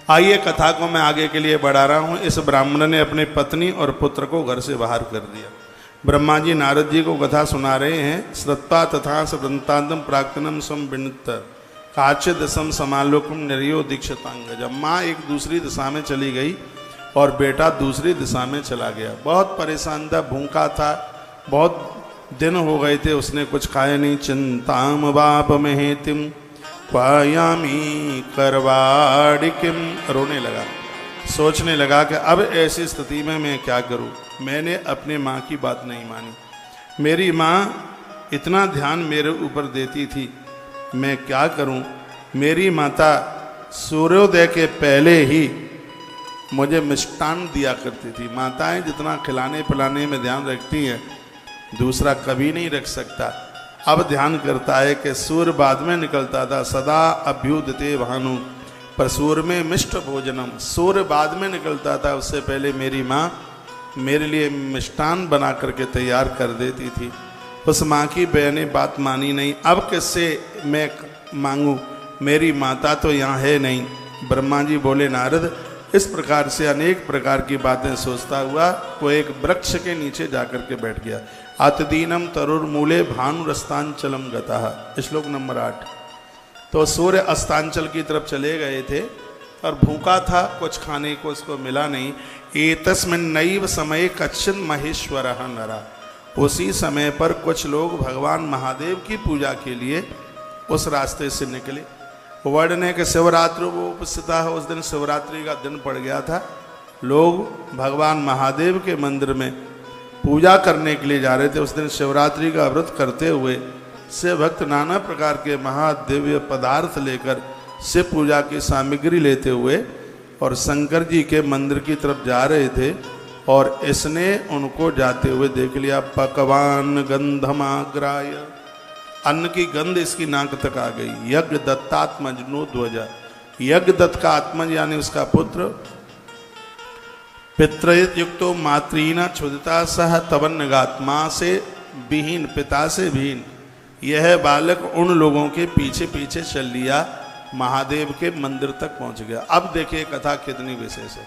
आइए कथा को मैं आगे के लिए बढ़ा रहा हूँ। इस ब्राह्मण ने अपनी पत्नी और पुत्र को घर से बाहर कर दिया। ब्रह्मा जी नारद जी को कथा सुना रहे हैं। श्रुत्वा तथा सदंतांतम प्राक्तनम सम विनत काच दशम समालोकम निर्यो दीक्षतांग। जब माँ एक दूसरी दिशा में चली गई और बेटा दूसरी दिशा में चला गया। बहुत परेशान था, भूखा था, बहुत दिन हो गए थे, उसने कुछ खाया नहीं। चिंताम बाप में तिम क्वायामी करवाड़िकिम, रोने लगा, सोचने लगा कि अब ऐसी स्थिति में मैं क्या करूं। मैंने अपने माँ की बात नहीं मानी। मेरी माँ इतना ध्यान मेरे ऊपर देती थी, मैं क्या करूं। मेरी माता सूर्योदय के पहले ही मुझे मिष्टान दिया करती थी। माताएं जितना खिलाने पिलाने में ध्यान रखती हैं, दूसरा कभी नहीं रख सकता। अब ध्यान करता है कि सूर्य बाद में निकलता था, सदा अभ्युदते भानु, पर सूर्य में मिष्ट भोजनम, सूर्य बाद में निकलता था, उससे पहले मेरी माँ मेरे लिए मिष्टान बना करके तैयार कर देती थी। उस माँ की बहनें बात मानी नहीं। अब किससे मैं मांगूं, मेरी माता तो यहाँ है नहीं। ब्रह्मा जी बोले नारद, इस प्रकार से अनेक प्रकार की बातें सोचता हुआ वो एक वृक्ष के नीचे जाकर के बैठ गया। अतदीनम तरुर्मूले भानुरस्तांचलम गतः, श्लोक नंबर 8। तो सूर्य अस्तांचल की तरफ चले गए थे और भूखा था, कुछ खाने को उसको मिला नहीं। एतस्मिन् नैव समय कच्चिन् महेश्वरः नरा, उसी समय पर कुछ लोग भगवान महादेव की पूजा के लिए उस रास्ते से निकले। वर्णन है कि शिवरात्रि वो उपस्थित है, उस दिन शिवरात्रि का दिन पड़ गया था। लोग भगवान महादेव के मंदिर में पूजा करने के लिए जा रहे थे। उस दिन शिवरात्रि का व्रत करते हुए शिव भक्त नाना प्रकार के महादिव्य पदार्थ लेकर शिव पूजा की सामग्री लेते हुए और शंकर जी के मंदिर की तरफ जा रहे थे। और इसने उनको जाते हुए देख लिया। पकवान गंधमाग्राय, अन्न की गंध इसकी नाक तक आ गई। यज्ञ दत्तात्मजनो ध्वजा, यज्ञ दत्त का आत्मज यानी उसका पुत्र, पितृयुक्तो मातृना क्षुदिता सह तवन्नगात, माँ से विहीन, पिता से विहीन यह बालक उन लोगों के पीछे पीछे चल लिया, महादेव के मंदिर तक पहुंच गया। अब देखिए कथा कितनी विशेष है।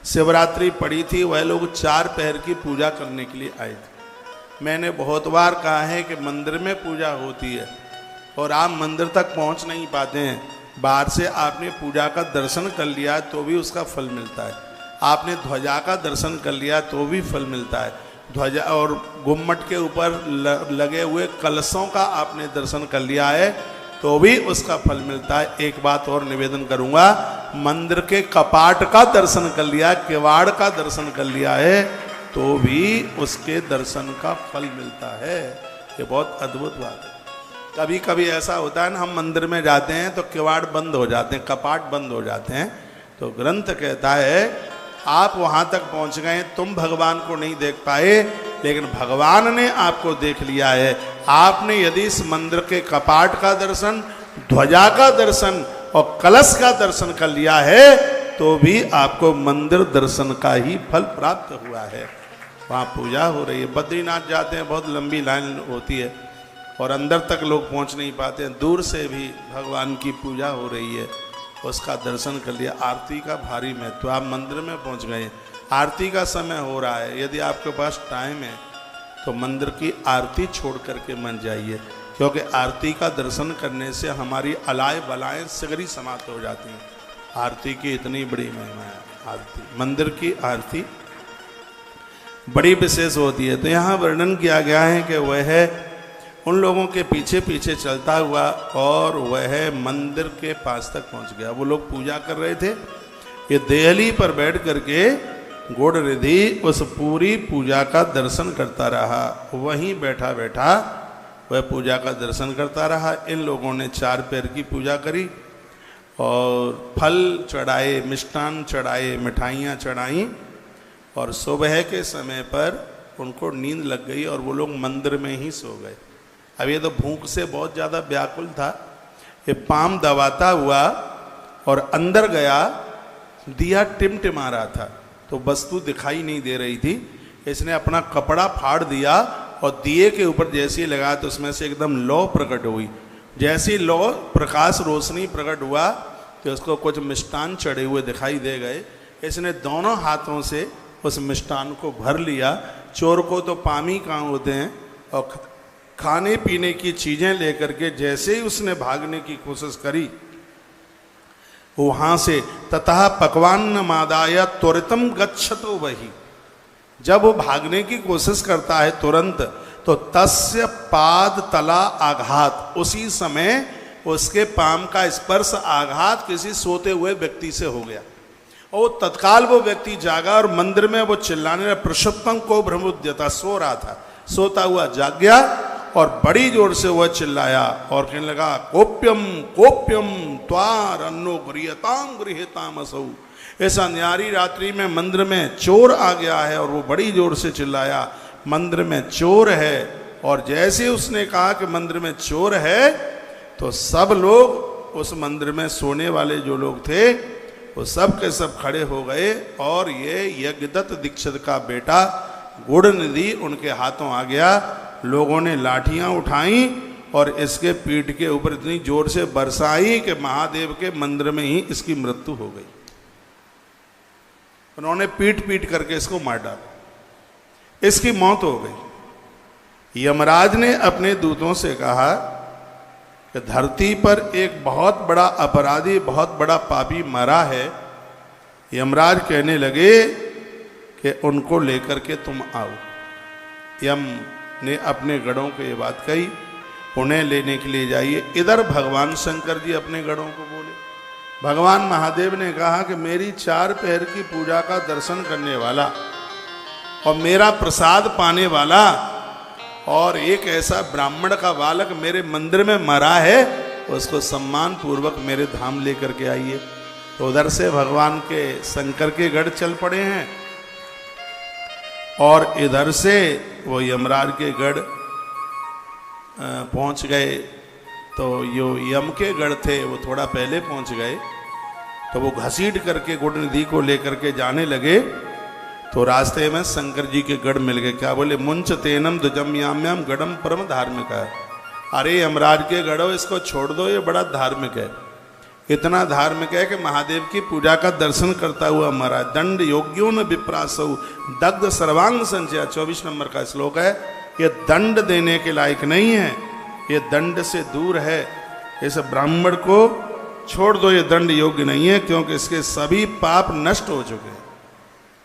शिवरात्रि पड़ी थी, वह लोग 4 पहर की पूजा करने के लिए आए थे। मैंने बहुत बार कहा है कि मंदिर में पूजा होती है और आप मंदिर तक पहुंच नहीं पाते हैं। बाहर से आपने पूजा का दर्शन कर लिया तो भी उसका फल मिलता है। आपने ध्वजा का दर्शन कर लिया तो भी फल मिलता है। ध्वजा और गुम्मट के ऊपर लगे हुए कलशों का आपने दर्शन कर लिया है तो भी उसका फल मिलता है। एक बात और निवेदन करूंगा, मंदिर के कपाट का दर्शन कर लिया, किवाड़ का दर्शन कर लिया है तो भी उसके दर्शन का फल मिलता है। ये बहुत अद्भुत बात है। कभी कभी ऐसा होता है ना, हम मंदिर में जाते हैं तो किवाड़ बंद हो जाते हैं, कपाट बंद हो जाते हैं, तो ग्रंथ कहता है आप वहां तक पहुंच गए, तुम भगवान को नहीं देख पाए लेकिन भगवान ने आपको देख लिया है। आपने यदि इस मंदिर के कपाट का दर्शन, ध्वजा का दर्शन और कलश का दर्शन कर लिया है तो भी आपको मंदिर दर्शन का ही फल प्राप्त हुआ है। वहाँ पूजा हो रही है। बद्रीनाथ जाते हैं, बहुत लंबी लाइन होती है और अंदर तक लोग पहुँच नहीं पाते हैं, दूर से भी भगवान की पूजा हो रही है, उसका दर्शन कर लिया। आरती का भारी महत्व, आप मंदिर में पहुंच गए, आरती का समय हो रहा है, यदि आपके पास टाइम है तो मंदिर की आरती छोड़ करके मन जाइए, क्योंकि आरती का दर्शन करने से हमारी अलाय बलाएं सगरी समाप्त हो जाती हैं। आरती की इतनी बड़ी महिमा है। आरती, मंदिर की आरती बड़ी विशेष होती है। तो यहाँ वर्णन किया गया है कि वह उन लोगों के पीछे पीछे चलता हुआ और वह मंदिर के पास तक पहुंच गया। वो लोग पूजा कर रहे थे, ये देहली पर बैठ करके गुड़ रिधि उस पूरी पूजा का दर्शन करता रहा। वहीं बैठा बैठा वह पूजा का दर्शन करता रहा। इन लोगों ने 4 पैर की पूजा करी और फल चढ़ाए, मिष्टान चढ़ाए, मिठाइयाँ चढ़ाई और सुबह के समय पर उनको नींद लग गई और वो लोग मंदिर में ही सो गए। अब ये तो भूख से बहुत ज़्यादा व्याकुल था। ये पाम दबाता हुआ और अंदर गया, दिया टिमटिमा रहा था तो वस्तु दिखाई नहीं दे रही थी। इसने अपना कपड़ा फाड़ दिया और दिए के ऊपर जैसे ही लगा तो उसमें से एकदम लौ प्रकट हुई। जैसी लौ प्रकाश रोशनी प्रकट हुआ कि उसको कुछ मिष्टान चढ़े हुए दिखाई दे गए। इसने दोनों हाथों से उस मिष्टान को भर लिया। चोर को तो पामी कहाँ होते हैं, और खाने पीने की चीज़ें लेकर के जैसे ही उसने भागने की कोशिश करी वहाँ से, ततः पकवान मादाय त्वरितम गच्छतो वही, जब वो भागने की कोशिश करता है तुरंत, तो तस्य पाद तला आघात, उसी समय उसके पाम का स्पर्श आघात किसी सोते हुए व्यक्ति से हो गया और तत्काल वो व्यक्ति जागा और मंदिर में वो चिल्लाने लगा, पुरुषोत्तम को ब्रह्मोद्यता, सो रहा था, सोता हुआ जाग गया और बड़ी जोर से वह चिल्लाया और कहने लगा, कोप्यम कोप्यम त्वार अन्नो गृहताम गृहताम असौ। इस अंधियारी रात्रि में मंदिर में चोर आ गया है। और वो बड़ी जोर से चिल्लाया, मंदिर में चोर है। और जैसे उसने कहा कि मंदिर में चोर है, तो सब लोग उस मंदिर में सोने वाले जो लोग थे वो सब के सब खड़े हो गए और ये यज्ञदत्त दीक्षित का बेटा गुड़निधि उनके हाथों आ गया। लोगों ने लाठियां उठाई और इसके पीठ के ऊपर इतनी जोर से बरसाई कि महादेव के मंदिर में ही इसकी मृत्यु हो गई। उन्होंने पीट पीट करके इसको मार डाला, इसकी मौत हो गई। यमराज ने अपने दूतों से कहा कि धरती पर एक बहुत बड़ा अपराधी, बहुत बड़ा पापी मरा है। यमराज कहने लगे कि उनको लेकर के तुम आओ। यम ने अपने गढ़ों को ये बात कही, उन्हें लेने के लिए जाइए। इधर भगवान शंकर जी अपने गढ़ों को बोले। भगवान महादेव ने कहा कि मेरी 4 पहर की पूजा का दर्शन करने वाला और मेरा प्रसाद पाने वाला और एक ऐसा ब्राह्मण का बालक मेरे मंदिर में मरा है, उसको सम्मान पूर्वक मेरे धाम लेकर के आइए। तो उधर से भगवान के शंकर के गढ़ चल पड़े हैं और इधर से वो यमराज के गढ़ पहुंच गए। तो यो यम के गढ़ थे वो थोड़ा पहले पहुंच गए। तो वो घसीट करके गुड़निधि को लेकर के जाने लगे। तो रास्ते में शंकर जी के गढ़ मिल गए। क्या बोले, मुंच तेनम दुजम याम्याम गढ़म परम धार्मिक है। अरे यमराज के गढ़ो, इसको छोड़ दो, ये बड़ा धार्मिक है। इतना धार्मिक है कि महादेव की पूजा का दर्शन करता हुआ मरा। दंड योग्यो न विप्रासौ दग्ध सर्वांग संचया, 24 नंबर का श्लोक है। ये दंड देने के लायक नहीं है, ये दंड से दूर है। इस ब्राह्मण को छोड़ दो, ये दंड योग्य नहीं है, क्योंकि इसके सभी पाप नष्ट हो चुके हैं।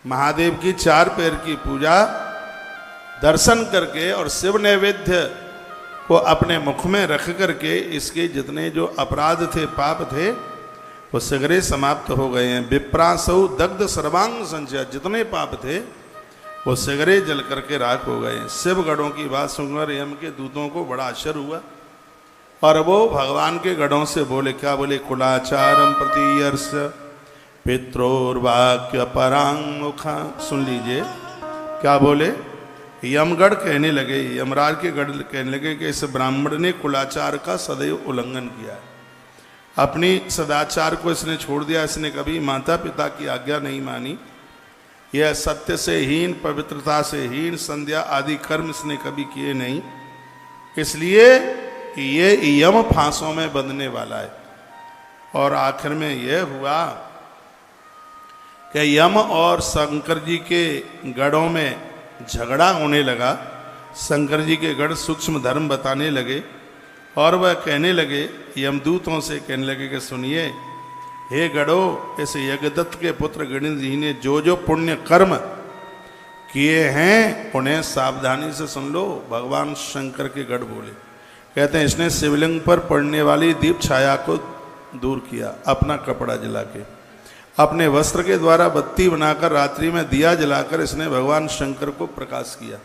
महादेव की 4 पैर की पूजा दर्शन करके और शिव नैवेद्य को अपने मुख में रख करके इसके जितने जो अपराध थे, पाप थे, वो सगरे समाप्त हो गए हैं। विप्रासौ दग्ध सर्वांग संचय, जितने पाप थे वो सगरे जल करके राख हो गए। शिव गढ़ों की बात सुनकर यम के दूतों को बड़ा आश्चर्य हुआ और वो भगवान के गढ़ों से बोले। क्या बोले, कुलाचारम प्रतियर्ष पित्रोर्वाक्य परांग मुखा। सुन लीजिए क्या बोले। यमगढ़ कहने लगे, यमराज के गढ़ कहने लगे कि इस ब्राह्मण ने कुलाचार का सदैव उल्लंघन किया है। अपनी सदाचार को इसने छोड़ दिया। इसने कभी माता पिता की आज्ञा नहीं मानी। यह सत्य से हीन, पवित्रता से हीन, संध्या आदि कर्म इसने कभी किए नहीं। इसलिए ये यम फांसों में बंधने वाला है। और आखिर में यह हुआ कि यम और शंकर जी के गढ़ों में झगड़ा होने लगा। शंकर जी के गढ़ सूक्ष्म धर्म बताने लगे और वह कहने लगे, यमदूतों से कहने लगे कि सुनिए, हे गढ़ो, इस यज्ञदत्त के पुत्र गुड़निधि ने जो जो पुण्य कर्म किए हैं उन्हें सावधानी से सुन लो। भगवान शंकर के गढ़ बोले, कहते हैं इसने शिवलिंग पर पड़ने वाली दीप छाया को दूर किया, अपना कपड़ा जला के, अपने वस्त्र के द्वारा बत्ती बनाकर रात्रि में दिया जलाकर इसने भगवान शंकर को प्रकाश किया।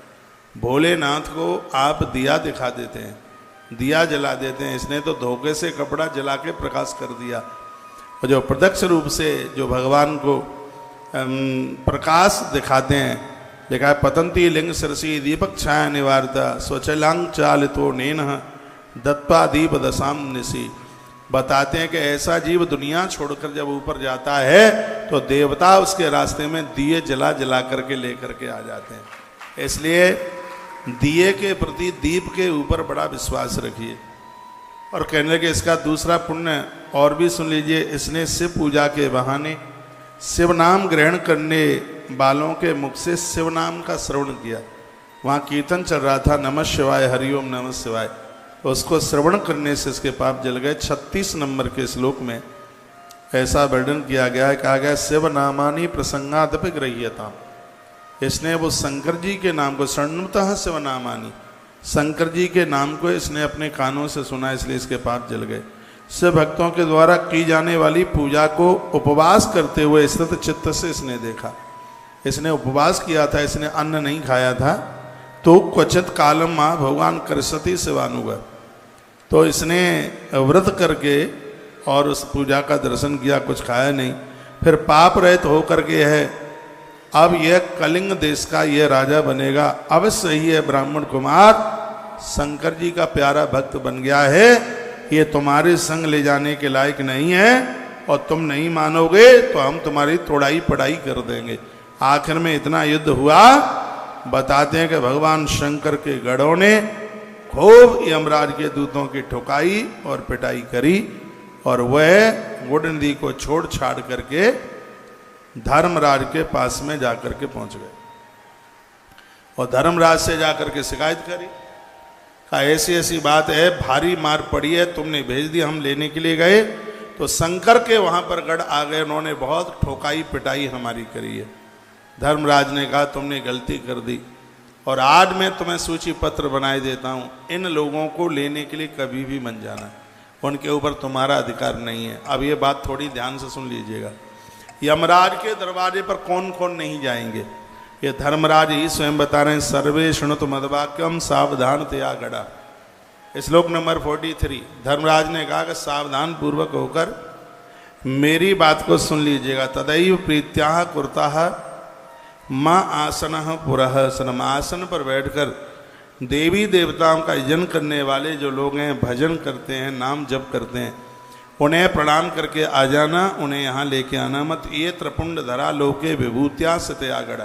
भोलेनाथ को आप दिया दिखा देते हैं, दिया जला देते हैं, इसने तो धोखे से कपड़ा जला के प्रकाश कर दिया। और जो प्रत्यक्ष रूप से जो भगवान को प्रकाश दिखाते हैं, देखा है, पतंती लिंग सरसी दीपक छाया निवारता स्वचलांग चालितो नैन दत्वा दीप दशाम निशी। बताते हैं कि ऐसा जीव दुनिया छोड़कर जब ऊपर जाता है तो देवता उसके रास्ते में दिए जला जला करके लेकर के आ जाते हैं। इसलिए दिए के प्रति, दीप के ऊपर बड़ा विश्वास रखिए। और कहने लगे इसका दूसरा पुण्य और भी सुन लीजिए। इसने शिव पूजा के बहाने शिव नाम ग्रहण करने वालों के मुख से शिव नाम का श्रवण किया। वहाँ कीर्तन चल रहा था, नमः शिवाय, हरिओम नमः शिवाय, उसको श्रवण करने से इसके पाप जल गए। 36 नंबर के श्लोक में ऐसा वर्णन किया गया है, कहा गया शिव नामानि प्रसंगादपि गृह्यताम। इसने वो शंकर जी के नाम को, शृण्वतः शिव नामानि, शंकर जी के नाम को इसने अपने कानों से सुना, इसलिए इसके पाप जल गए। शिव भक्तों के द्वारा की जाने वाली पूजा को उपवास करते हुए स्थित चित्त से इसने देखा। इसने उपवास किया था, इसने अन्न नहीं खाया था। तो क्वचित कालम माँ भगवान करसती शिवानुगा, तो इसने व्रत करके और उस पूजा का दर्शन किया, कुछ खाया नहीं। फिर पाप रहित होकर के है, अब यह कलिंग देश का यह राजा बनेगा। अवश्य ही है ब्राह्मण कुमार, शंकर जी का प्यारा भक्त बन गया है, ये तुम्हारे संग ले जाने के लायक नहीं है, और तुम नहीं मानोगे तो हम तुम्हारी तोड़ाई पढ़ाई कर देंगे। आखिर में इतना युद्ध हुआ। बताते हैं कि भगवान शंकर के गढ़ों ने खूब यमराज के दूतों की ठुकाई और पिटाई करी, और वह गुड़ नदी को छोड़ छाड़ करके धर्मराज के पास में जाकर के पहुंच गए, और धर्मराज से जाकर के शिकायत करी, कहा ऐसी ऐसी बात है, भारी मार पड़ी है, तुमने भेज दिया, हम लेने के लिए गए तो शंकर के वहां पर गढ़ आ गए, उन्होंने बहुत ठोकाई पिटाई हमारी करी है। धर्मराज ने कहा तुमने गलती कर दी, और आज मैं तुम्हें सूची पत्र बनाए देता हूं, इन लोगों को लेने के लिए कभी भी मन जाना, उनके ऊपर तुम्हारा अधिकार नहीं है। अब ये बात थोड़ी ध्यान से सुन लीजिएगा। यमराज के दरवाजे पर कौन कौन नहीं जाएंगे, ये धर्मराज ही स्वयं बता रहे हैं। सर्वे शृणुत मद्वाक्यम सावधान तया गड़ा, श्लोक नंबर 43। धर्मराज ने कहा कि सावधान पूर्वक होकर मेरी बात को सुन लीजिएगा। तदैव प्रीत्याह कुर्ताः माँ आसन पुरः सनम, आसन पर बैठकर देवी देवताओं का यजन करने वाले जो लोग हैं, भजन करते हैं, नाम जप करते हैं, उन्हें प्रणाम करके आ जाना, उन्हें यहाँ लेके आना मत। ये त्रिपुंड धरा लोके विभूत्या सत्यागढ़,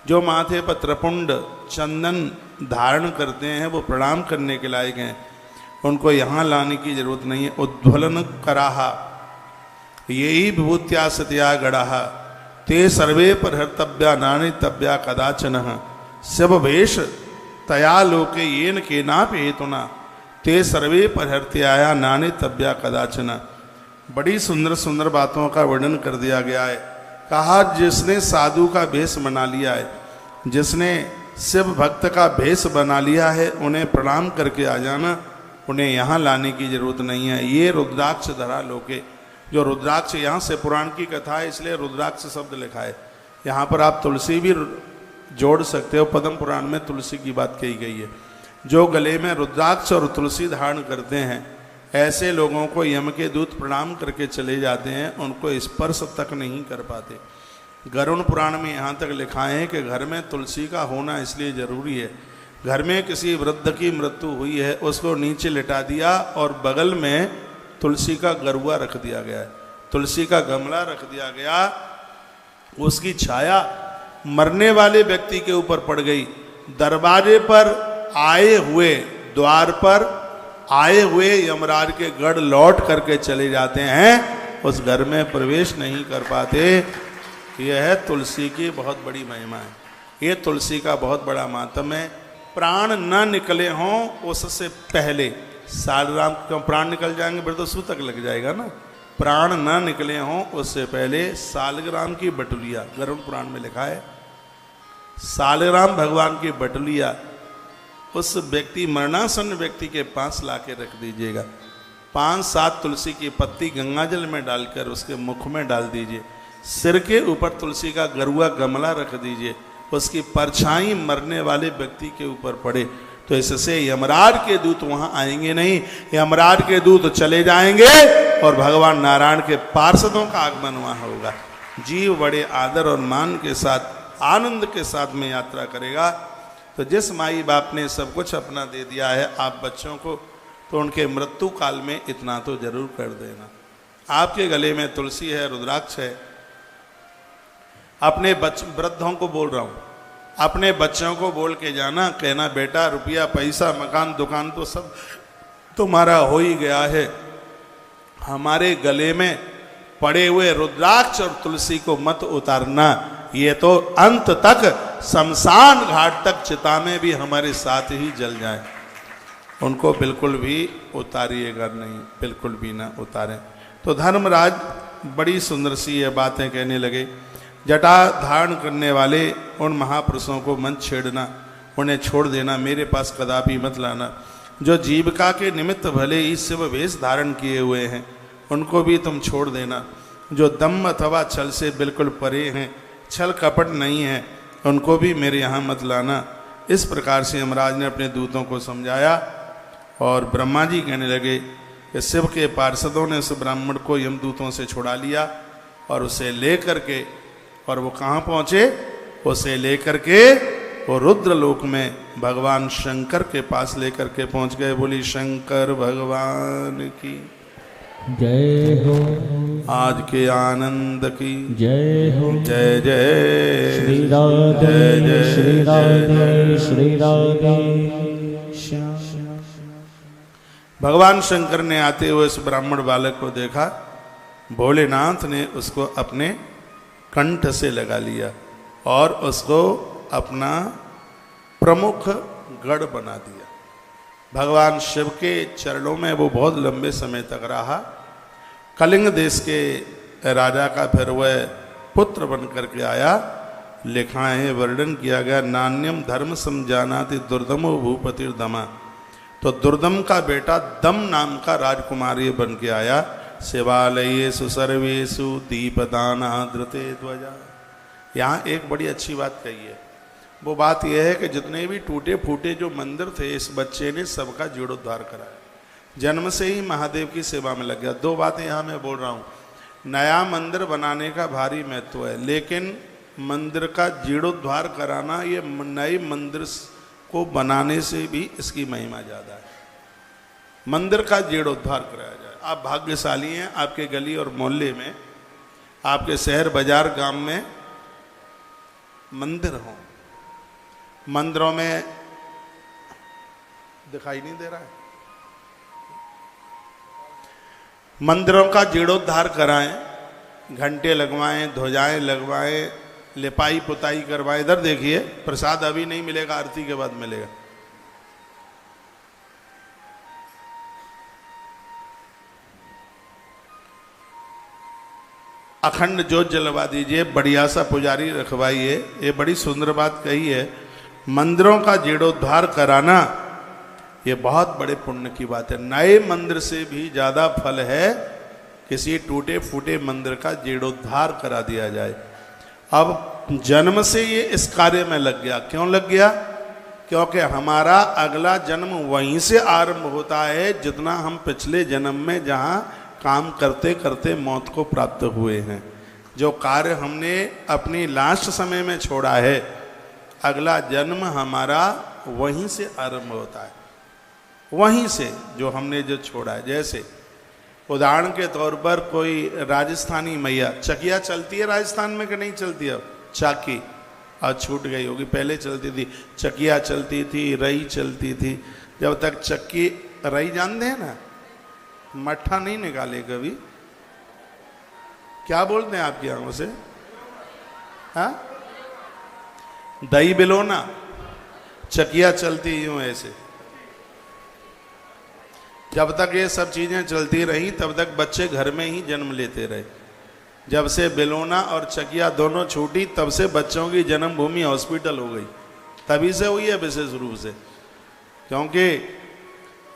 जो माथे पर त्रिपुंड चंदन धारण करते हैं वो प्रणाम करने के लायक हैं, उनको यहाँ लाने की जरूरत नहीं है। उद्वलन कराहा, यही विभूत्या सत्यागढ़, ते सर्वे परहर्तव्या नानितव्या कदाचन, शिव भेष तया लोके येन केनापि हेतुना, ते सर्वे परहर्त्याया नानितव्या कदाचन। बड़ी सुंदर सुंदर बातों का वर्णन कर दिया गया है। कहा जिसने साधु का भेष बना लिया है, जिसने शिव भक्त का भेष बना लिया है, उन्हें प्रणाम करके आ जाना, उन्हें यहाँ लाने की जरूरत नहीं है। ये रुद्राक्ष धरा लोके, जो रुद्राक्ष, यहाँ से पुराण की कथा है इसलिए रुद्राक्ष शब्द लिखा है। यहाँ पर आप तुलसी भी जोड़ सकते हो, पद्म पुराण में तुलसी की बात कही गई है। जो गले में रुद्राक्ष और तुलसी धारण करते हैं, ऐसे लोगों को यम के दूत प्रणाम करके चले जाते हैं, उनको स्पर्श तक नहीं कर पाते। गरुड़ पुराण में यहाँ तक लिखा है कि घर में तुलसी का होना इसलिए जरूरी है। घर में किसी वृद्ध की मृत्यु हुई है, उसको नीचे लिटा दिया और बगल में तुलसी का गरुआ रख दिया गया है, तुलसी का गमला रख दिया गया, उसकी छाया मरने वाले व्यक्ति के ऊपर पड़ गई। दरवाजे पर आए हुए, द्वार पर आए हुए यमराज के गढ़ लौट करके चले जाते हैं, उस घर में प्रवेश नहीं कर पाते। यह है तुलसी की बहुत बड़ी महिमा है, ये तुलसी का बहुत बड़ा मातम है। प्राण न निकले हों उससे पहले, सालग्राम, क्यों प्राण निकल जाएंगे फिर तो सूतक लग जाएगा ना, प्राण न निकले हों उससे पहले सालग्राम की बटुलिया, गरुड़ पुराण में लिखा है, सालग्राम भगवान की बटुलिया उस व्यक्ति, मरणासन व्यक्ति के पास लाके रख दीजिएगा। 5-7 तुलसी की पत्ती गंगाजल में डालकर उसके मुख में डाल दीजिए। सिर के ऊपर तुलसी का गरुआ गमला रख दीजिए, उसकी परछाई मरने वाले व्यक्ति के ऊपर पड़े, तो इससे यमराज के दूत वहां आएंगे नहीं, यमराज के दूत चले जाएंगे और भगवान नारायण के पार्षदों का आगमन वहां होगा। जीव बड़े आदर और मान के साथ, आनंद के साथ में यात्रा करेगा। तो जिस माई बाप ने सब कुछ अपना दे दिया है आप बच्चों को, तो उनके मृत्यु काल में इतना तो जरूर कर देना। आपके गले में तुलसी है, रुद्राक्ष है, अपने वृद्धों को बोल रहा हूं, अपने बच्चों को बोल के जाना, कहना बेटा रुपया पैसा मकान दुकान तो सब तुम्हारा हो ही गया है, हमारे गले में पड़े हुए रुद्राक्ष और तुलसी को मत उतारना, ये तो अंत तक शमशान घाट तक चिता में भी हमारे साथ ही जल जाए। उनको बिल्कुल भी उतारिएगा नहीं, बिल्कुल भी ना उतारें। तो धर्मराज बड़ी सुंदर सी ये बातें कहने लगे। जटा धारण करने वाले उन महापुरुषों को मत छेड़ना, उन्हें छोड़ देना, मेरे पास कदापि मत लाना। जो जीविका के निमित्त भले ही शिव वेश धारण किए हुए हैं, उनको भी तुम छोड़ देना। जो दम अथवा छल से बिल्कुल परे हैं, छल कपट नहीं है, उनको भी मेरे यहाँ मत लाना। इस प्रकार से यमराज ने अपने दूतों को समझाया और ब्रह्मा जी कहने लगे कि शिव के पार्षदों ने उस ब्राह्मण को यमदूतों से छुड़ा लिया और उसे ले करके, और वो कहाँ पहुँचे, उसे ले करके वो रुद्रलोक में भगवान शंकर के पास लेकर के पहुँच गए। बोली शंकर भगवान की जय हो, आज के आनंद की जय हो, जय जय श्री राधे, जय जय श्री राधे, श्री राधे। भगवान शंकर ने आते हुए उस ब्राह्मण बालक को देखा, भोलेनाथ ने उसको अपने कंठ से लगा लिया और उसको अपना प्रमुख गढ़ बना दिया। भगवान शिव के चरणों में वो बहुत लंबे समय तक रहा। कलिंग देश के राजा का फिर वह पुत्र बन करके आया। लिखाएं वर्णन किया गया, नान्यम धर्म समझानाति दुर्दमो भूपतिर्दमा। तो दुर्दम का बेटा दम नाम का राजकुमार ये बन के आया। शिवालयेषु सर्वेषु दीपदाना धृते ध्वजा। यहाँ एक बड़ी अच्छी बात कही है। वो बात यह है कि जितने भी टूटे फूटे जो मंदिर थे, इस बच्चे ने सबका जीर्णोद्धार कराया। जन्म से ही महादेव की सेवा में लग गया। दो बातें यहाँ मैं बोल रहा हूँ। नया मंदिर बनाने का भारी महत्व है, लेकिन मंदिर का जीर्णोद्धार कराना, ये नए मंदिर को बनाने से भी इसकी महिमा ज़्यादा है। मंदिर का जीर्णोद्धार कराया जाए। आप भाग्यशाली हैं, आपके गली और मोहल्ले में, आपके शहर बाजार गांव में मंदिर हों। मंदिरों में दिखाई नहीं दे रहा है, मंदिरों का जीर्णोद्धार कराएं, घंटे लगवाएं, ध्वजाएं लगवाएं, लिपाई पुताई करवाएं। इधर देखिए, प्रसाद अभी नहीं मिलेगा, आरती के बाद मिलेगा। अखंड ज्योत जलवा दीजिए, बढ़िया सा पुजारी रखवाइए। ये बड़ी सुंदर बात कही है। मंदिरों का जीर्णोद्धार कराना ये बहुत बड़े पुण्य की बात है। नए मंदिर से भी ज़्यादा फल है किसी टूटे फूटे मंदिर का जीर्णोद्धार करा दिया जाए। अब जन्म से ये इस कार्य में लग गया। क्यों लग गया? क्योंकि हमारा अगला जन्म वहीं से आरंभ होता है जितना हम पिछले जन्म में जहाँ काम करते करते मौत को प्राप्त हुए हैं। जो कार्य हमने अपनी लास्ट समय में छोड़ा है, अगला जन्म हमारा वहीं से आरंभ होता है, वहीं से जो हमने जो छोड़ा है। जैसे उदाहरण के तौर पर कोई राजस्थानी मैया, चकिया चलती है राजस्थान में कि नहीं चलती? अब चाकी आज छूट गई होगी, पहले चलती थी। चकिया चलती थी, रई चलती थी। जब तक चक्की, रई जानते हैं ना, मट्ठा नहीं निकाले कभी। क्या बोलते हैं आपकी आंखों से? हाँ, दही बिलोना। चकिया चलती यूं ऐसे। जब तक ये सब चीजें चलती रही तब तक बच्चे घर में ही जन्म लेते रहे। जब से बिलोना और चकिया दोनों छूटी तब से बच्चों की जन्मभूमि हॉस्पिटल हो गई। तभी से हुई है विशेष रूप से, क्योंकि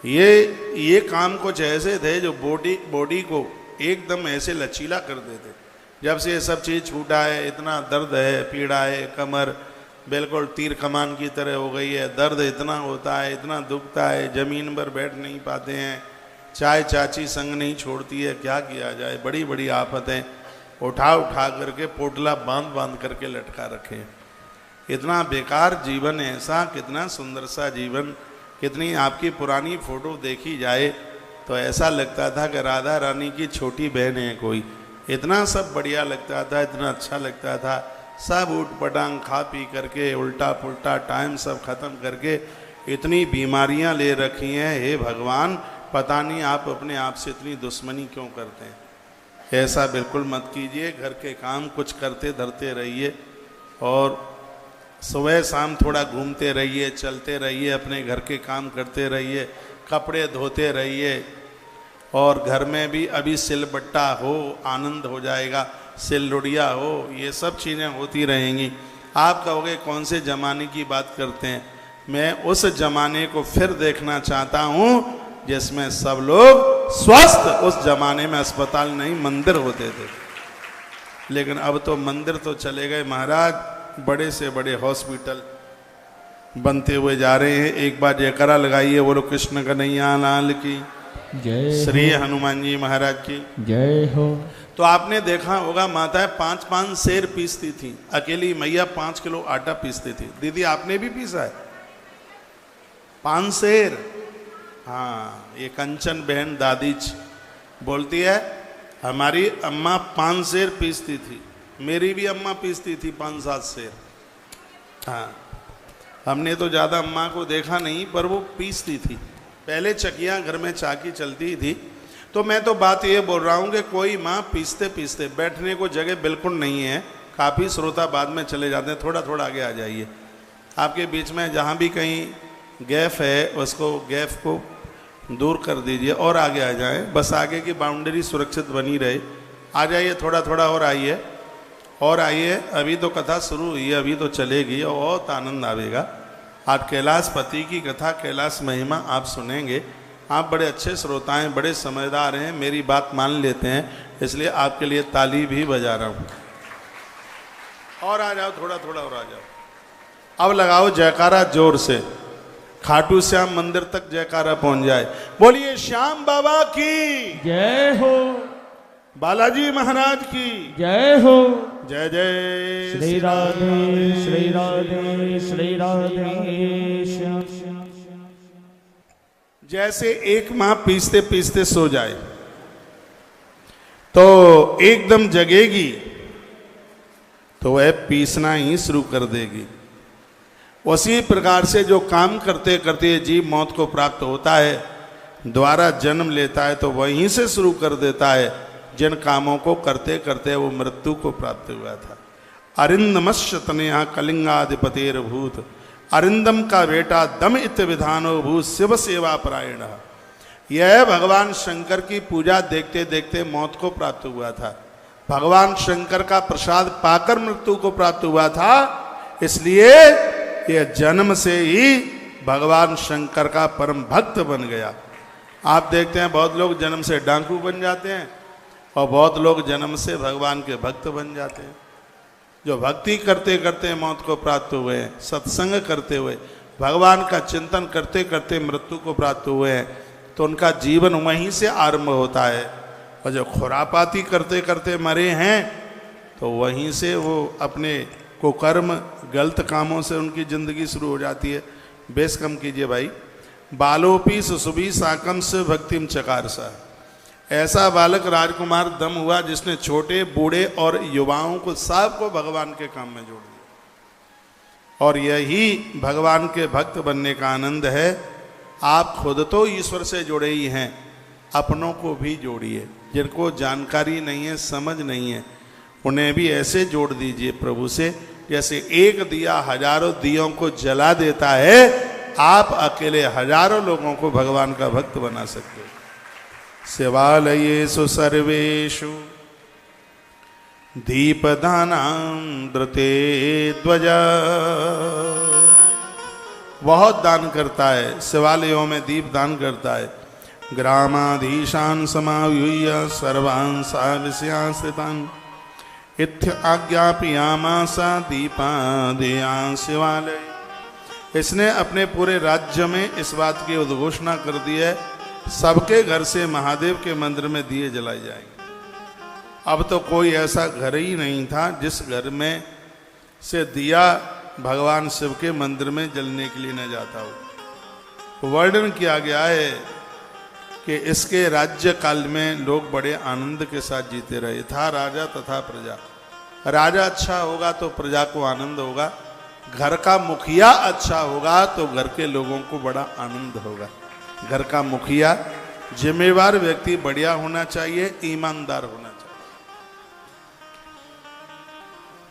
ये काम कुछ ऐसे थे जो बॉडी को एकदम ऐसे लचीला कर देते। जब से ये सब चीज़ छूटा है, इतना दर्द है, पीड़ा है, कमर बिल्कुल तीर कमान की तरह हो गई है। दर्द इतना होता है, इतना दुखता है, ज़मीन पर बैठ नहीं पाते हैं, चाय चाची संग नहीं छोड़ती है। क्या किया जाए, बड़ी बड़ी आफतें उठा उठा करके पोटला बांध बांध करके लटका रखे। इतना बेकार जीवन ऐसा, कितना सुंदर सा जीवन। कितनी आपकी पुरानी फोटो देखी जाए तो ऐसा लगता था कि राधा रानी की छोटी बहन है कोई। इतना सब बढ़िया लगता था, इतना अच्छा लगता था। सब उठ पटांग खा पी करके उल्टा पुल्टा टाइम सब खत्म करके इतनी बीमारियां ले रखी हैं। हे भगवान, पता नहीं आप अपने आप से इतनी दुश्मनी क्यों करते हैं। ऐसा बिल्कुल मत कीजिए। घर के काम कुछ करते धरते रहिए और सुबह शाम थोड़ा घूमते रहिए, चलते रहिए, अपने घर के काम करते रहिए, कपड़े धोते रहिए। और घर में भी अभी सिलबट्टा हो, आनंद हो जाएगा, सिललुड़िया हो, ये सब चीज़ें होती रहेंगी। आप कहोगे कौन से ज़माने की बात करते हैं। मैं उस ज़माने को फिर देखना चाहता हूँ जिसमें सब लोग स्वस्थ, उस ज़माने में अस्पताल नहीं मंदिर होते थे। लेकिन अब तो मंदिर तो चले गए महाराज, बड़े से बड़े हॉस्पिटल बनते हुए जा रहे हैं। एक बार जयकारा लगाइए, बोलो कृष्ण कन्हैया लाल की जय श्री हनुमान जी महाराज की जय हो। तो आपने देखा होगा माताएं 5-5 सेर पीसती थी, अकेली मैया 5 किलो आटा पीसती थी। दीदी आपने भी पीसा है 5 सेर? हाँ, ये कंचन बहन दादी बोलती है हमारी अम्मा 5 सेर पीसती थी। मेरी भी अम्मा पीसती थी 5-7 सेर। हाँ, हमने तो ज़्यादा अम्मा को देखा नहीं, पर वो पीसती थी। पहले चकियाँ घर में चाकी चलती थी। तो मैं तो बात ये बोल रहा हूँ कि कोई माँ पीसते पीसते, बैठने को जगह बिल्कुल नहीं है, काफ़ी श्रोता बाद में चले जाते हैं, थोड़ा थोड़ा आगे आ जाइए। आपके बीच में जहाँ भी कहीं गैप है उसको गैप को दूर कर दीजिए और आगे आ जाएं, बस आगे की बाउंड्री सुरक्षित बनी रहे। आ जाइए, थोड़ा थोड़ा और आइए, और आइए। अभी तो कथा शुरू हुई है, अभी तो चलेगी और बहुत आनंद आवेगा। आज कैलाशपति की कथा, कैलाश महिमा आप सुनेंगे। आप बड़े अच्छे श्रोता हैं, बड़े समझदार हैं, मेरी बात मान लेते हैं, इसलिए आपके लिए ताली भी बजा रहा हूँ। और आ जाओ, थोड़ा थोड़ा और आ जाओ। अब लगाओ जयकारा जोर से, खाटू श्याम मंदिर तक जयकारा पहुंच जाए। बोलिए श्याम बाबा की जय हो, बालाजी महाराज की जय हो। जय जय श्री राधे श्री राधे श्री राधे श्याम। जैसे एक माँ पीसते पीसते सो जाए तो एकदम जगेगी तो वह पीसना ही शुरू कर देगी। उसी प्रकार से जो काम करते करते जीव मौत को प्राप्त होता है, द्वारा जन्म लेता है, तो वहीं से शुरू कर देता है जिन कामों को करते करते वो मृत्यु को प्राप्त हुआ था। अरिंदमश्य तनया कलिंगाधिपतेर भूत, अरिंदम का बेटा दम इत विधानो भूत शिव सेवा परायण। यह भगवान शंकर की पूजा देखते देखते मौत को प्राप्त हुआ था। भगवान शंकर का प्रसाद पाकर मृत्यु को प्राप्त हुआ था। इसलिए यह जन्म से ही भगवान शंकर का परम भक्त बन गया। आप देखते हैं बहुत लोग जन्म से डाकू बन जाते हैं और बहुत लोग जन्म से भगवान के भक्त बन जाते हैं। जो भक्ति करते करते मौत को प्राप्त हुए हैं, सत्संग करते हुए भगवान का चिंतन करते करते मृत्यु को प्राप्त हुए हैं, तो उनका जीवन वहीं से आरंभ होता है। और जो खुरापाती करते करते मरे हैं तो वहीं से वो अपने कुकर्म गलत कामों से उनकी जिंदगी शुरू हो जाती है। बेस कम कीजिए भाई। बालोपी सुसुभी साकम से भक्तिम चकार सा, ऐसा बालक राजकुमार दम हुआ जिसने छोटे बूढ़े और युवाओं को सबको भगवान के काम में जोड़ दिया। और यही भगवान के भक्त बनने का आनंद है। आप खुद तो ईश्वर से जुड़े ही हैं, अपनों को भी जोड़िए। जिनको जानकारी नहीं है, समझ नहीं है, उन्हें भी ऐसे जोड़ दीजिए प्रभु से जैसे एक दिया हजारों दियों को जला देता है। आप अकेले हजारों लोगों को भगवान का भक्त बना सकते हो। शिवालयेषु सर्वेषु दीपदानामृते ध्वजा, बहुत दान करता है, शिवालयों में दीप दान करता है। ग्रामाधीशान समायुह्य सर्वान् साविष्याश्रितान् इत्थ आज्ञापयामासा दीपादेयां शिवालय। इसने अपने पूरे राज्य में इस बात की उद्घोषणा कर दी है, सबके घर से महादेव के मंदिर में दिए जलाए जाएंगे। अब तो कोई ऐसा घर ही नहीं था जिस घर में से दिया भगवान शिव के मंदिर में जलने के लिए न जाता हो। वर्णन किया गया है कि इसके राज्य काल में लोग बड़े आनंद के साथ जीते रहे। था राजा तथा प्रजा। राजा अच्छा होगा तो प्रजा को आनंद होगा, घर का मुखिया अच्छा होगा तो घर के लोगों को बड़ा आनंद होगा। घर का मुखिया जिम्मेवार व्यक्ति बढ़िया होना चाहिए, ईमानदार होना चाहिए।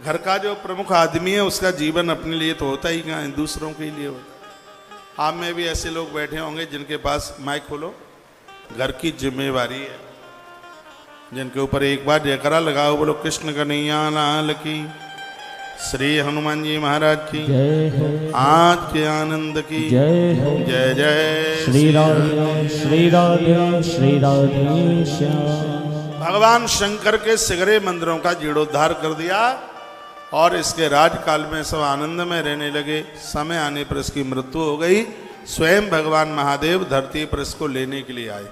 घर का जो प्रमुख आदमी है उसका जीवन अपने लिए तो होता ही कहाँ है, दूसरों के लिए होता है। आप में भी ऐसे लोग बैठे होंगे जिनके पास, माइक खोलो, घर की जिम्मेवारी है, जिनके ऊपर एक बार जयकारा लगाओ, बोलो कृष्ण कन्हैया लाल की, श्री हनुमान जी महाराज की जय हो, आज के आनंद की जय हो, जय जय श्री राधे श्री राधे श्री राधे श्याम। भगवान शंकर के सिगरे मंदिरों का जीर्णोद्धार कर दिया और इसके राजकाल में सब आनंद में रहने लगे। समय आने पर इसकी मृत्यु हो गई। स्वयं भगवान महादेव धरती पर इसको लेने के लिए आए।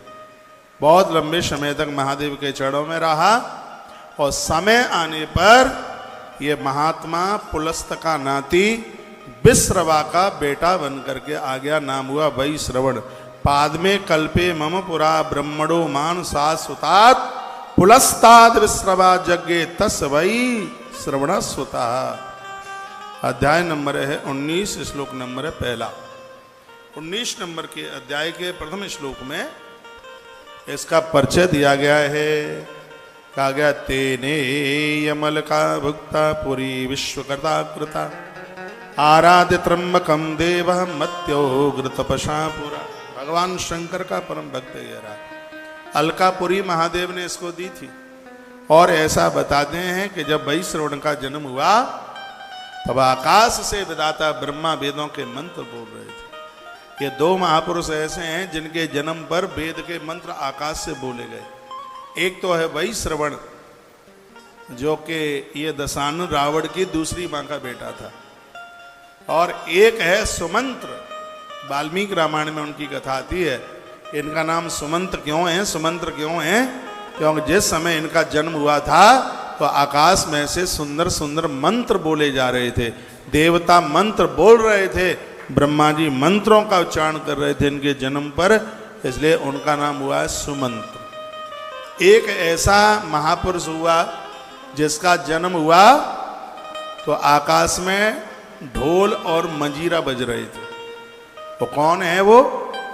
बहुत लंबे समय तक महादेव के चरणों में रहा और समय आने पर ये महात्मा पुलस्त का नाती विश्रवा का बेटा बन करके आ गया। नाम हुआ वैश्रवण। पाद में कल्पे मम पुरा ब्रह्मणो मान सासुतात पुलस्ताद विश्रवा जग्गे तस वै श्रवण स्वतः। अध्याय नंबर है 19, श्लोक नंबर है पहला। 19 नंबर के अध्याय के प्रथम श्लोक में इसका परिचय दिया गया है। कहा गया तेने यमल का भुक्ता पुरी विश्वकर्ता कृता आराध्य त्र्यंबकम देव मत्योग्र तपसा पुरा। भगवान शंकर का परम भक्त ये रहा। अलकापुरी महादेव ने इसको दी थी। और ऐसा बताते हैं कि जब वैश्रवण का जन्म हुआ तब आकाश से विधाता ब्रह्मा वेदों के मंत्र बोल रहे थे। ये दो महापुरुष ऐसे हैं जिनके जन्म पर वेद के मंत्र आकाश से बोले गए। एक तो है वैश्रवण जो कि ये दशानन रावण की दूसरी मां का बेटा था, और एक है सुमंत्र। वाल्मीकि रामायण में उनकी कथा आती है। इनका नाम सुमंत्र क्यों है? सुमंत्र क्यों है? क्योंकि जिस समय इनका जन्म हुआ था तो आकाश में से सुंदर सुंदर मंत्र बोले जा रहे थे। देवता मंत्र बोल रहे थे, ब्रह्मा जी मंत्रों का उच्चारण कर रहे थे इनके जन्म पर, इसलिए उनका नाम हुआ है सुमंत्र। एक ऐसा महापुरुष हुआ जिसका जन्म हुआ तो आकाश में ढोल और मंजीरा बज रहे थे। वो कौन है? वो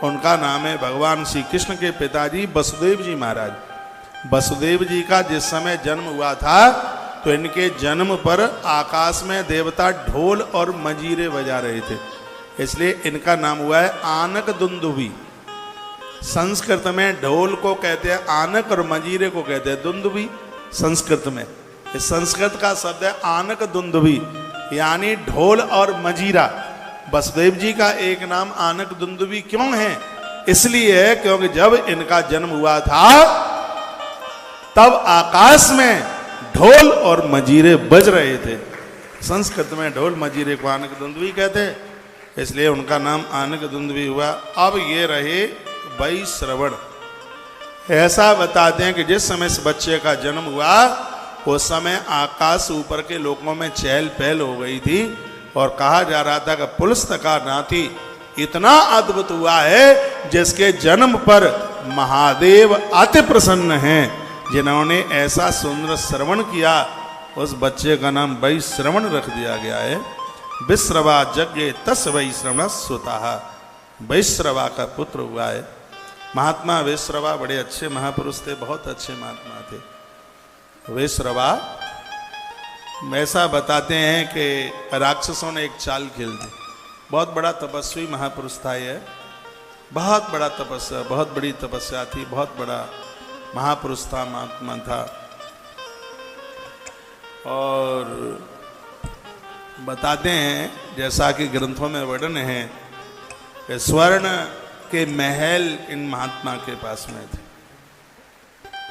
उनका नाम है भगवान श्री कृष्ण के पिताजी वसुदेव जी महाराज। वसुदेव जी का जिस समय जन्म हुआ था तो इनके जन्म पर आकाश में देवता ढोल और मंजीरे बजा रहे थे, इसलिए इनका नाम हुआ है आनक दुंदुभी। संस्कृत में ढोल को कहते हैं आनक और मंजीरे को कहते हैं दुंदुभी संस्कृत में। इस संस्कृत का शब्द है आनक दुंदुभी, यानी ढोल और मंजीरा। वसुदेव जी का एक नाम आनक दुंदुभी क्यों है? इसलिए क्योंकि जब इनका जन्म हुआ था तब आकाश में ढोल और मंजीरे बज रहे थे। संस्कृत में ढोल मंजीरे को आनक दुंदुभी कहते, इसलिए उनका नाम आनक दुंदुभी हुआ। अब ये रहे वैश्रवण। ऐसा बताते हैं कि जिस समय इस बच्चे का जन्म हुआ उस समय आकाश ऊपर के लोकों में चहल पहल हो गई थी और कहा जा रहा था कि पुलस्त का नाती इतना अद्भुत हुआ है जिसके जन्म पर महादेव अति प्रसन्न हैं, जिन्होंने ऐसा सुंदर श्रवण किया। उस बच्चे का नाम वैश्रवण रख दिया गया है। विश्रवा जग्गे तस वैश्रवण स्वतः। वैश्रवा का पुत्र हुआ है। महात्मा वैश्रवा बड़े अच्छे महापुरुष थे, बहुत अच्छे महात्मा थे वैश्रवा। ऐसा बताते हैं कि राक्षसों ने एक चाल खेल दी। बहुत बड़ा तपस्वी महापुरुष था ये, बहुत बड़ा तपस्या, बहुत बड़ी तपस्या थी, बहुत बड़ा महापुरुष था, महात्मा था। और बताते हैं जैसा कि ग्रंथों में वर्णन है कि स्वर्ण के महल इन महात्मा के पास में थे।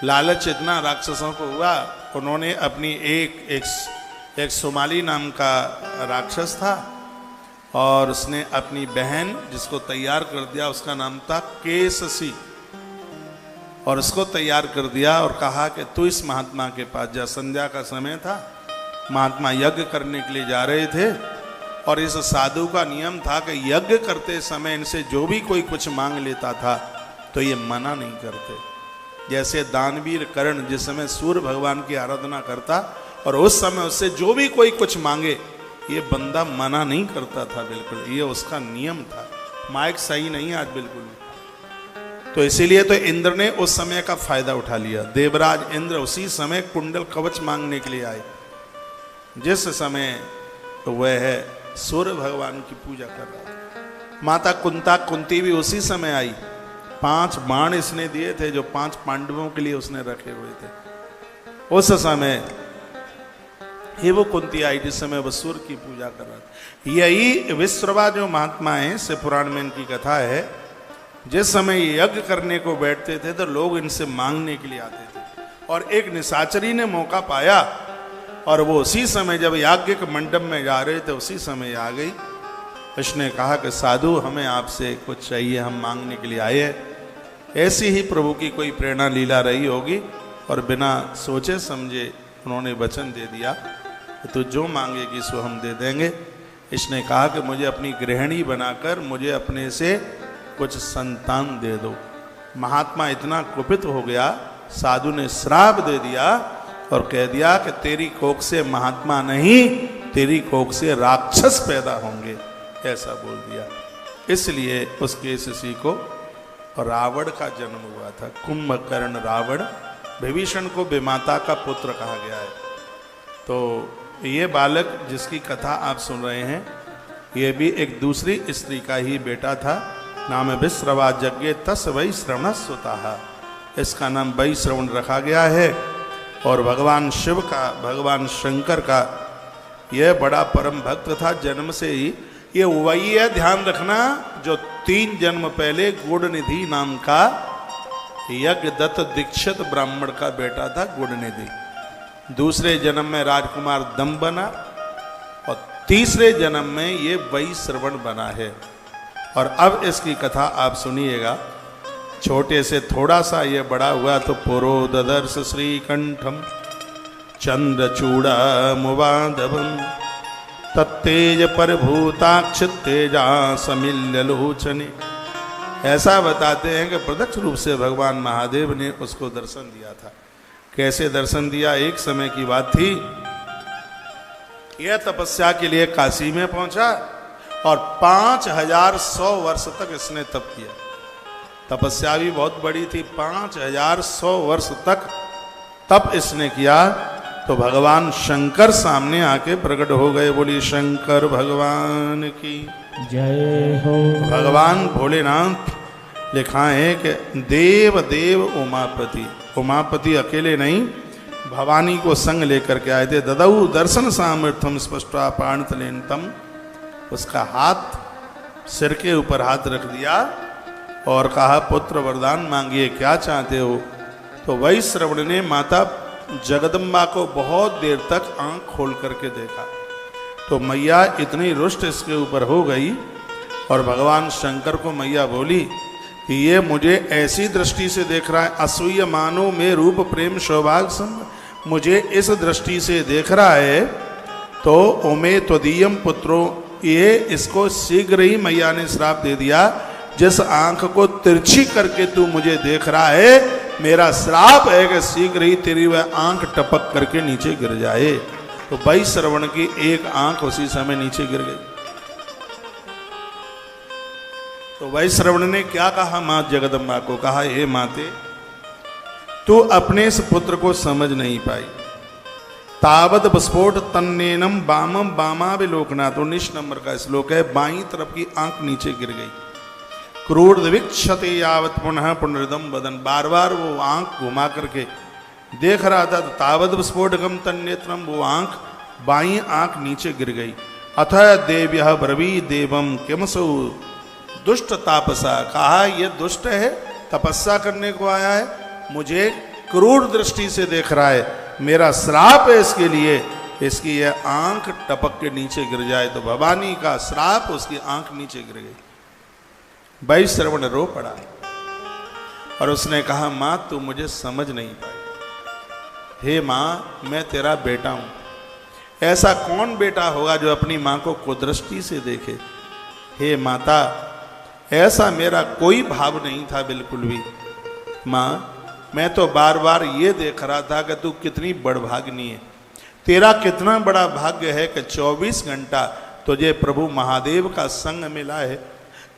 लालच इतना राक्षसों को हुआ, उन्होंने अपनी एक सोमाली नाम का राक्षस था और उसने अपनी बहन जिसको तैयार कर दिया, उसका नाम था केससी, और उसको तैयार कर दिया और कहा कि तू इस महात्मा के पास जा। संध्या का समय था, महात्मा यज्ञ करने के लिए जा रहे थे और इस साधु का नियम था कि यज्ञ करते समय इनसे जो भी कोई कुछ मांग लेता था तो ये मना नहीं करते। जैसे दानवीर कर्ण जिस समय सूर्य भगवान की आराधना करता और उस समय उससे जो भी कोई कुछ मांगे ये बंदा मना नहीं करता था, बिल्कुल ये उसका नियम था। माइक सही नहीं आज बिल्कुल। तो इसीलिए तो इंद्र ने उस समय का फायदा उठा लिया। देवराज इंद्र उसी समय कुंडल कवच मांगने के लिए आए, जिस समय तो वह सूर्य भगवान की पूजा कर रहा था। माता कुंती भी उसी समय आई। 5 बाण इसने दिए थे जो 5 पांडवों के लिए उसने रखे हुए थे। उस समय ये वो कुंती आई जिस समय वह सूर्य की पूजा कर रहा था। यही विश्रवा जो महात्मा है, से पुराण में इनकी कथा है, जिस समय यज्ञ करने को बैठते थे तो लोग इनसे मांगने के लिए आते थे, और एक निशाचरी ने मौका पाया और वो उसी समय जब याज्ञ के मंडप में जा रहे थे उसी समय आ गई। उसने कहा कि साधु हमें आपसे कुछ चाहिए, हम मांगने के लिए आए हैं। ऐसी ही प्रभु की कोई प्रेरणा लीला रही होगी और बिना सोचे समझे उन्होंने वचन दे दिया कि तू जो मांगेगी सो हम दे देंगे। इसने कहा कि मुझे अपनी गृहिणी बनाकर मुझे अपने से कुछ संतान दे दो। महात्मा इतना कुपित हो गया, साधु ने श्राप दे दिया और कह दिया कि तेरी कोख से महात्मा नहीं, तेरी कोख से राक्षस पैदा होंगे, ऐसा बोल दिया। इसलिए उसके शिशु को रावण का जन्म हुआ था। कुंभकर्ण रावण, विभीषण को विमाता का पुत्र कहा गया है। तो ये बालक जिसकी कथा आप सुन रहे हैं, ये भी एक दूसरी स्त्री का ही बेटा था। नाम विश्रवा यज्ञ तस् वै श्रवण सुता, इसका नाम वै श्रवण रखा गया है। और भगवान शिव का, भगवान शंकर का यह बड़ा परम भक्त था जन्म से ही। ये वही है, ध्यान रखना, जो 3 जन्म पहले गुणनिधि नाम का यज्ञदत्त दीक्षित ब्राह्मण का बेटा था गुणनिधि। दूसरे जन्म में राजकुमार दम बना और तीसरे जन्म में ये वही श्रवण बना है। और अब इसकी कथा आप सुनिएगा। छोटे से थोड़ा सा ये बड़ा हुआ तो पुरो ददर्श श्रीकंठम चंद्रचूड़ा मुवाधवम तत्तेज परभूताक्ष तेजा समिल्य लोचने। ऐसा बताते हैं कि प्रत्यक्ष रूप से भगवान महादेव ने उसको दर्शन दिया था। कैसे दर्शन दिया? एक समय की बात थी, यह तपस्या के लिए काशी में पहुंचा और 5100 वर्ष तक इसने तप किया। तपस्या भी बहुत बड़ी थी, 5100 वर्ष तक तप इसने किया। तो भगवान शंकर सामने आके प्रकट हो गए। बोली शंकर भगवान की जय हो। भगवान भोलेनाथ लिखा है कि देव देव उमापति, उमापति अकेले नहीं भवानी को संग लेकर के आए थे। ददऊ दर्शन सामर्थ्यम स्पष्टा पाणतलेनतम, उसका हाथ सिर के ऊपर हाथ रख दिया और कहा पुत्र वरदान मांगिए, क्या चाहते हो? तो वही श्रवण ने माता जगदम्बा को बहुत देर तक आंख खोल करके देखा। तो मैया इतनी रुष्ट इसके ऊपर हो गई और भगवान शंकर को मैया बोली कि ये मुझे ऐसी दृष्टि से देख रहा है, असूय मानो में रूप प्रेम सौभाग्य सम, मुझे इस दृष्टि से देख रहा है तो ओमे त्वदीयम पुत्रो, ये इसको शीघ्र ही मैया ने श्राप दे दिया। जिस आंख को तिरछी करके तू मुझे देख रहा है, मेरा श्राप है कि शीघ्र ही तेरी वह आंख टपक करके नीचे गिर जाए। तो वही श्रवण की एक आंख उसी समय नीचे गिर गई। तो वही श्रवण ने क्या कहा मां जगदम्बा को? कहा हे माते, तू अपने इस पुत्र को समझ नहीं पाई। तावद विस्फोट तन्नेनम बामम बामाविलोकना, तो 19 नंबर का श्लोक है। बाईं तरफ की आंख नीचे गिर गई। क्रूरदविक्षते यावत पुनः पुनर्दम वदन, बार बार वो आंख घुमा करके देख रहा था। तो तावद विस्फोटगम तन्नेत्रम, वो आंख बाईं आंख नीचे गिर गई। अथ देव्यः ब्रवी देवम किमसौ दुष्ट तापसा, कहा यह दुष्ट है, तपस्या करने को आया है, मुझे क्रूर दृष्टि से देख रहा है, मेरा श्राप है इसके लिए, इसकी यह आंख टपक के नीचे गिर जाए। तो भवानी का श्राप, उसकी आंख नीचे गिर गई। भाई श्रवण रो पड़ा और उसने कहा मां तू मुझे समझ नहीं पाई। हे मां, मैं तेरा बेटा हूं। ऐसा कौन बेटा होगा जो अपनी मां को कुदृष्टि से देखे? हे माता, ऐसा मेरा कोई भाव नहीं था बिल्कुल भी। मां, मैं तो बार बार ये देख रहा था कि तू कितनी बड़भाग्नी है, तेरा कितना बड़ा भाग्य है कि 24 घंटा तुझे प्रभु महादेव का संग मिला है।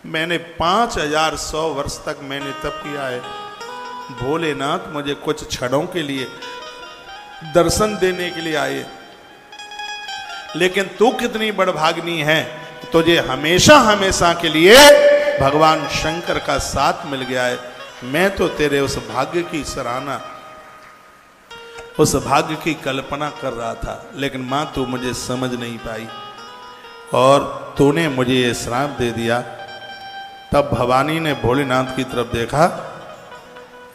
मैंने 5100 वर्ष तक मैंने तप किया है। भोलेनाथ मुझे कुछ क्षणों के लिए दर्शन देने के लिए आए, लेकिन तू कितनी बड़भाग्नी है, तुझे हमेशा हमेशा के लिए भगवान शंकर का साथ मिल गया है। मैं तो तेरे उस भाग्य की सराहना, उस भाग्य की कल्पना कर रहा था, लेकिन मां तू मुझे समझ नहीं पाई और तूने मुझे ये श्राप दे दिया। तब भवानी ने भोलेनाथ की तरफ देखा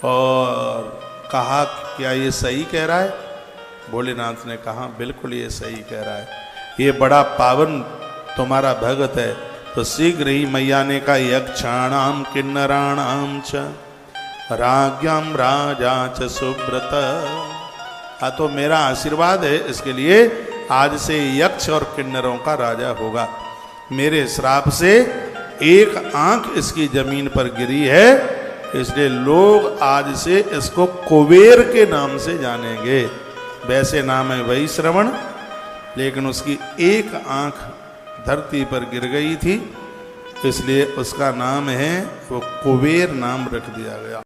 और कहा, क्या ये सही कह रहा है? भोलेनाथ ने कहा, बिल्कुल ये सही कह रहा है, ये बड़ा पावन तुम्हारा भगत है। तो शीघ्र ही मैया ने कहा, यक्षाणाम किन्नराणाम च राज्ञाम राजा च सुब्रत। हाँ, तो मेरा आशीर्वाद है इसके लिए, आज से यक्ष और किन्नरों का राजा होगा। मेरे श्राप से एक आंख इसकी जमीन पर गिरी है, इसलिए लोग आज से इसको कुबेर के नाम से जानेंगे। वैसे नाम है वही श्रवण, लेकिन उसकी एक आंख धरती पर गिर गई थी, इसलिए उसका नाम है, वो कुबेर नाम रख दिया गया।